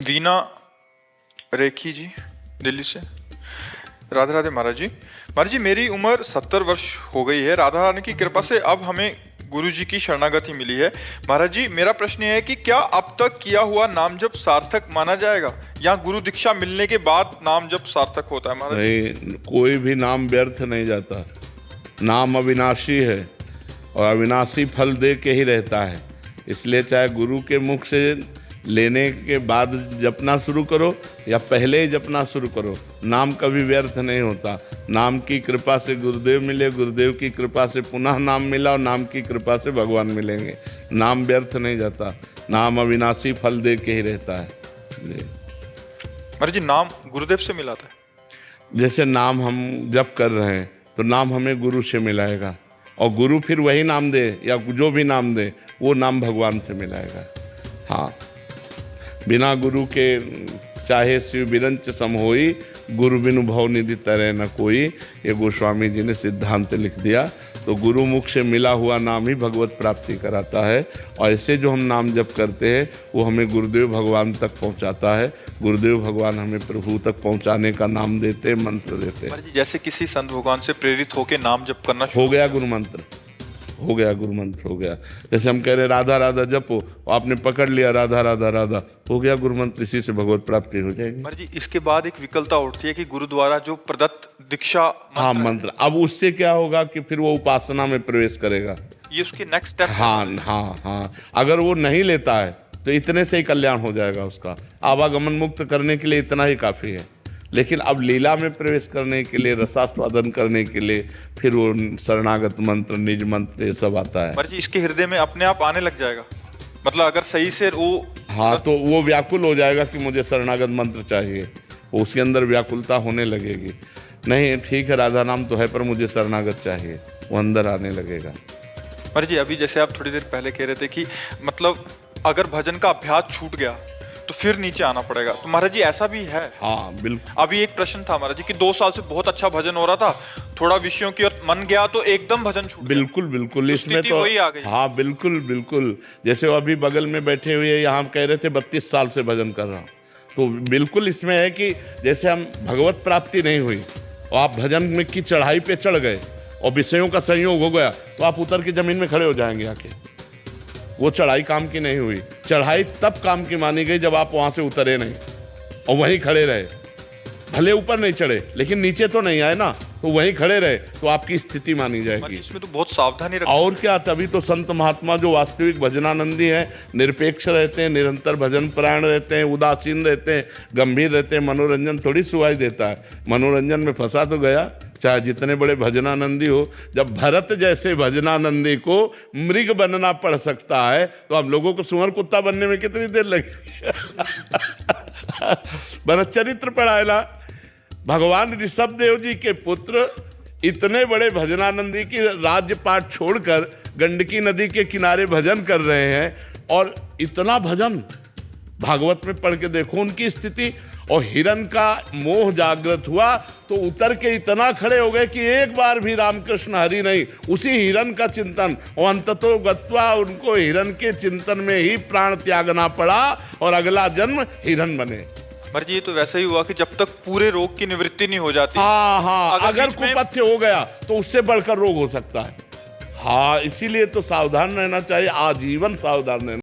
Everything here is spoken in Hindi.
वीना रेखी जी दिल्ली से। राधे राधे महाराज जी। महाराज जी, मेरी उम्र 70 वर्ष हो गई है। राधा रानी की कृपा से अब हमें गुरु जी की शरणागति मिली है। महाराज जी, मेरा प्रश्न यह है कि क्या अब तक किया हुआ नाम जप सार्थक माना जाएगा या गुरु दीक्षा मिलने के बाद नाम जप सार्थक होता है? महाराज नहीं, कोई भी नाम व्यर्थ नहीं जाता। नाम अविनाशी है और अविनाशी फल दे के ही रहता है। इसलिए चाहे गुरु के मुख से लेने के बाद जपना शुरू करो या पहले ही जपना शुरू करो, नाम कभी व्यर्थ नहीं होता। नाम की कृपा से गुरुदेव मिले, गुरुदेव की कृपा से पुनः नाम मिला और नाम की कृपा से भगवान मिलेंगे। नाम व्यर्थ नहीं जाता, नाम अविनाशी फल दे के ही रहता है। महाराज जी, नाम गुरुदेव से मिला था? जैसे नाम हम जप कर रहे हैं तो नाम हमें गुरु से मिलाएगा और गुरु फिर वही नाम दे या जो भी नाम दे वो नाम भगवान से मिलाएगा। हाँ, बिना गुरु के चाहे शिव बिरंच सम होई, गुरु बिनु भव निधि तरह न कोई, ये गोस्वामी जी ने सिद्धांत लिख दिया। तो गुरु मुख से मिला हुआ नाम ही भगवत प्राप्ति कराता है और ऐसे जो हम नाम जप करते हैं वो हमें गुरुदेव भगवान तक पहुंचाता है। गुरुदेव भगवान हमें प्रभु तक पहुंचाने का नाम देते हैं, मंत्र देते हैं। जैसे किसी संत भगवान से प्रेरित होकर नाम जप करना हो गया गुरु मंत्र, हो गया गुरु मंत्र, हो गया। जैसे हम कह रहे राधा राधा जपो, आपने पकड़ लिया राधा राधा राधा, हो गया गुरु मंत्र। इसी से भगवत प्राप्ति हो जाएगी। महाराज जी, इसके बाद एक विकलता उठती है कि गुरु द्वारा जो प्रदत्त दीक्षा हाँ मंत्र, अब उससे क्या होगा कि फिर वो उपासना में प्रवेश करेगा। ये उसके नेक्स्ट स्टेप। हाँ हाँ हाँ, अगर वो नहीं लेता है तो इतने से ही कल्याण हो जाएगा उसका। आवागमन मुक्त करने के लिए इतना ही काफ़ी है। लेकिन अब लीला में प्रवेश करने के लिए, रसास्वादन करने के लिए फिर वो शरणागत मंत्र, निज मंत्र, ये सब आता है। महाराज जी, इसके हृदय में अपने आप आने लग जाएगा, मतलब अगर सही से वो हाँ तो वो व्याकुल हो जाएगा कि मुझे शरणागत मंत्र चाहिए, वो उसके अंदर व्याकुलता होने लगेगी। नहीं ठीक है, राधा नाम तो है पर मुझे शरणागत चाहिए, वो अंदर आने लगेगा। महाराज जी, अभी जैसे आप थोड़ी देर पहले कह रहे थे कि मतलब अगर भजन का अभ्यास छूट गया तो फिर नीचे आना पड़ेगा, तो महाराज जी ऐसा भी है? हाँ बिल्कुल। अभी एक प्रश्न था महाराज जी कि 2 साल से बहुत अच्छा भजन हो रहा था, थोड़ा विषयों की ओर मन गया तो एकदम भजन छूट गया। बिल्कुल बिल्कुल, इसमें तो वही आ गई। हाँ बिल्कुल बिल्कुल। जैसे वो अभी बगल में बैठे हुए यहाँ कह रहे थे 32 साल से भजन कर रहा हूँ, तो बिल्कुल इसमें है कि जैसे हम भगवत प्राप्ति नहीं हुई और आप भजन में की चढ़ाई पे चढ़ गए और विषयों का संयोग हो गया तो आप उतर के जमीन में खड़े हो जाएंगे आके। वो चढ़ाई काम की नहीं हुई। चढ़ाई तब काम की मानी गई जब आप वहां से उतरे नहीं और वहीं खड़े रहे। भले ऊपर नहीं चढ़े लेकिन नीचे तो नहीं आए ना, तो वहीं खड़े रहे तो आपकी स्थिति मानी जाएगी। इसमें तो बहुत सावधानी रखनी और क्या, तभी तो संत महात्मा जो वास्तविक भजनानंदी हैं, निरपेक्ष रहते हैं, निरंतर भजन परायण रहते हैं, उदासीन रहते हैं, गंभीर रहते हैं। मनोरंजन थोड़ी सुहाई देता है, मनोरंजन में फंसा तो गया, चाहे जितने बड़े भजनानंदी हो। जब भरत जैसे भजनानंदी को मृग बनना पड़ सकता है तो हम लोगों को सुअर कुत्ता बनने में कितनी देर लगी। भरत चरित्र पढ़ाएला, भगवान ऋषभ देव जी के पुत्र इतने बड़े भजनानंदी की राज्य पाठ छोड़कर गंडकी नदी के किनारे भजन कर रहे हैं और इतना भजन भागवत में पढ़ के देखो उनकी स्थिति। और हिरण का मोह जागृत हुआ तो उतर के इतना खड़े हो गए कि एक बार भी रामकृष्ण हरि नहीं, उसी हिरण का चिंतन। और अंततो गत्वा उनको हिरण के चिंतन में ही प्राण त्यागना पड़ा और अगला जन्म हिरण बने। महाराज जी, ये तो वैसा ही हुआ कि जब तक पूरे रोग की निवृत्ति नहीं हो जाती। हाँ हाँ, अगर कुपथ्य हो गया तो उससे बढ़कर रोग हो सकता है। हाँ, इसीलिए तो सावधान रहना चाहिए, आजीवन सावधान रहना।